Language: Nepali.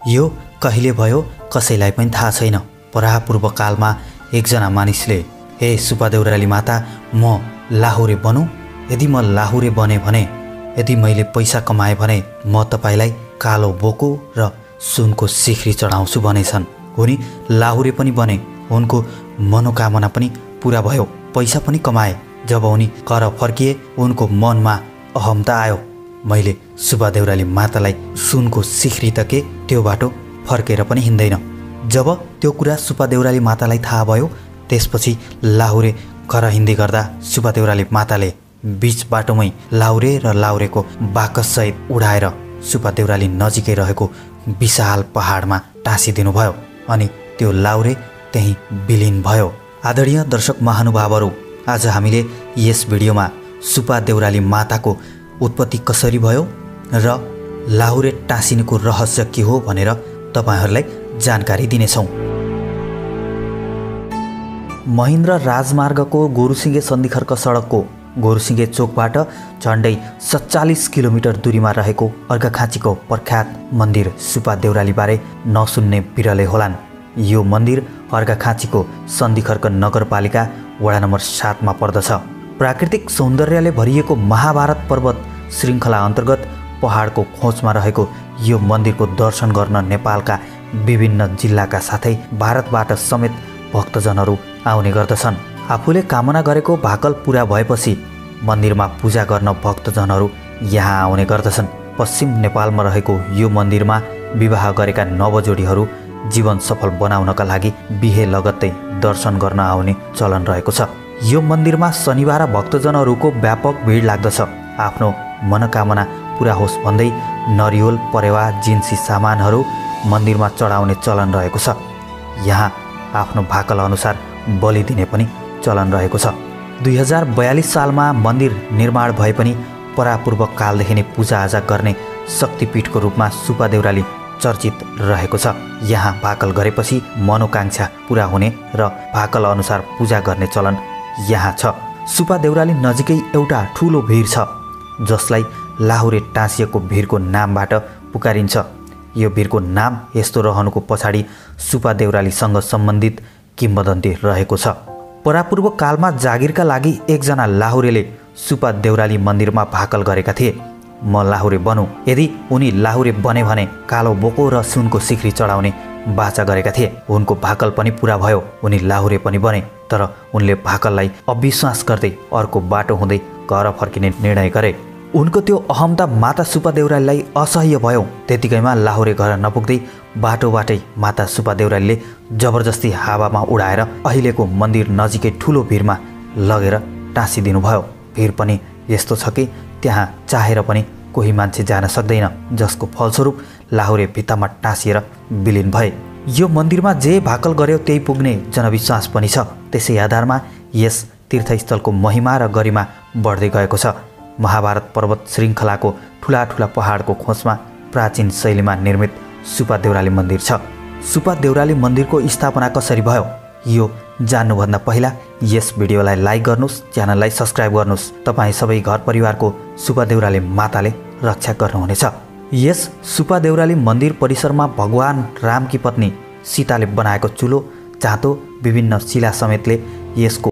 यो कहिले भयो कसैलाई पनि थाहा छैन। परापूर्व कालमा एकजना मानिसले, हे सुपा देउराली माता, म लाहुरे बनौँ? यदि म लाहुरे बने भने, यदि मैले पैसा कमाएँ भने म तपाईलाई कालो बोको र सुनको सिख्री चढाउँछु भनेछन्। उनी लाहुरे पनि बने, उनको मनोकामना पनि पुरा भयो, पैसा पनि कमाए। जब उनी घर फर्किए उनको मनमा अहमता आयो, मैले सुपा देउराली मातालाई सुनको सिख्री त के त्यो बाटो फर्केर पनि हिँड्दैन। जब त्यो कुरा सुपा देउराली मातालाई थाहा भयो, त्यसपछि लाहुरे घर हिँड्दै गर्दा सुपा देउराली माताले बीच बाटोमै लाहुरे र लाहुरेको बाकससहित उडाएर सुपा देउराली नजिकै रहेको विशाल पहाडमा टाँसिदिनु भयो अनि त्यो लाहुरे त्यही विलीन भयो। आदरणीय दर्शक महानुभावहरू, आज हामीले यस भिडियोमा सुपा देउराली माताको उत्पत्ति कसरी भयो र लाहुरे टाँसिनुको रहस्य के हो भनेर तपाईहरूलाई जानकारी दिनेछौँ। महेन्द्र राजमार्गको गोरुसिङे सन्धिखर्क सडकको गोरुसिङे चोकबाट झन्डै 47 किलोमिटर दूरीमा रहेको अर्घाखाँचीको प्रख्यात मन्दिर सुपा देउरालीबारे नसुन्ने बिरलै होलान्। यो मन्दिर अर्घाखाँचीको सन्धिखर्क नगरपालिका वडा नम्बर 7 मा पर्दछ। प्राकृतिक सौन्दर्यले भरिएको महाभारत पर्वत श्रृङ्खला अन्तर्गत पहाडको खोजमा रहेको यो मन्दिरको दर्शन गर्न नेपालका विभिन्न जिल्लाका साथै भारतबाट समेत भक्तजनहरू आउने गर्दछन्। आफूले कामना गरेको भाकल पुरा भएपछि मन्दिरमा पूजा गर्न भक्तजनहरू यहाँ आउने गर्दछन्। पश्चिम नेपालमा रहेको यो मन्दिरमा विवाह गरेका नवजोडीहरू जीवन सफल बनाउनका लागि बिहे लगत्तै दर्शन गर्न आउने चलन रहेको छ। यो मन्दिरमा शनिबार भक्तजनहरूको व्यापक भिड लाग्दछ। आफ्नो मनोकामना पुरा होस् भन्दै नरिवल, परेवा, जिन्सी सामानहरू मन्दिरमा चढाउने चलन रहेको छ। यहाँ आफ्नो भाकल अनुसार बलि दिने पनि चलन रहेको छ। 2042 सालमा मन्दिर निर्माण भए पनि परापूर्व कालदेखि नै पूजाआजा गर्ने शक्तिपीठको रूपमा सुपा देउराली चर्चित रहेको छ। यहाँ भाकल गरेपछि मनोकांक्षा पुरा हुने र भाकल अनुसार पूजा गर्ने चलन यहाँ छ। सुपा देउराली नजिकै एउटा ठुलो भिर छ जसलाई लाहुरे टाँसिएको भिरको नामबाट पुकारिन्छ। यो भिरको नाम यस्तो रहनुको पछाडि सुपा देउरालीसँग सम्बन्धित किम्वदन्ती रहेको छ। परापूर्व कालमा जागिरका लागि एकजना लाहुरेले सुपा देउराली मन्दिरमा भाकल गरेका थिए, म लाहुरे बनौँ? यदि उनी लाहुरे बने भने कालो बोको र सुनको सिख्री चढाउने बाचा गरेका थिए। उनको भाकल पनि पुरा भयो, उनी लाहुरे पनि बने। तर उनले भाकललाई अविश्वास गर्दै अर्को बाटो हुँदै घर फर्किने निर्णय गरे। उनको त्यो अहमता माता सुपा देउरालीलाई असह्य भयो। त्यतिकैमा लाहुरे घर नपुग्दै बाटोबाटै माता सुपा देउरालीले जबरजस्ती हावामा उडाएर अहिलेको मन्दिर नजिकै ठुलो भिरमा लगेर टाँसिदिनु भयो। भिर पनि यस्तो छ कि त्यहाँ चाहेर पनि कोही मान्छे जान सक्दैन, जसको फलस्वरूप लाहुरे भित्तामा टाँसिएर विलीन भए। यो मन्दिरमा जे भाकल गर्यो त्यही पुग्ने जनविश्वास पनि छ। त्यसै आधारमा यस तीर्थस्थलको महिमा र गरिमा बढ्दै गएको छ। महाभारत पर्वत श्रृङ्खलाको ठुला ठुला पहाडको खोजमा प्राचीन शैलीमा निर्मित सुपा देउराली मन्दिर छ। सुपा देउराली मन्दिरको स्थापना कसरी भयो यो जान्नुभन्दा पहिला यस भिडियोलाई लाइक गर्नुहोस्, च्यानललाई सब्स्क्राइब गर्नुहोस्। तपाईँ सबै घर परिवारको सुपा देउराली माताले रक्षा गर्नुहुनेछ। यस सुपा देउराली मन्दिर परिसरमा भगवान रामकी पत्नी सीताले बनाएको चुलो, जाँतो, विभिन्न शिला समेतले यसको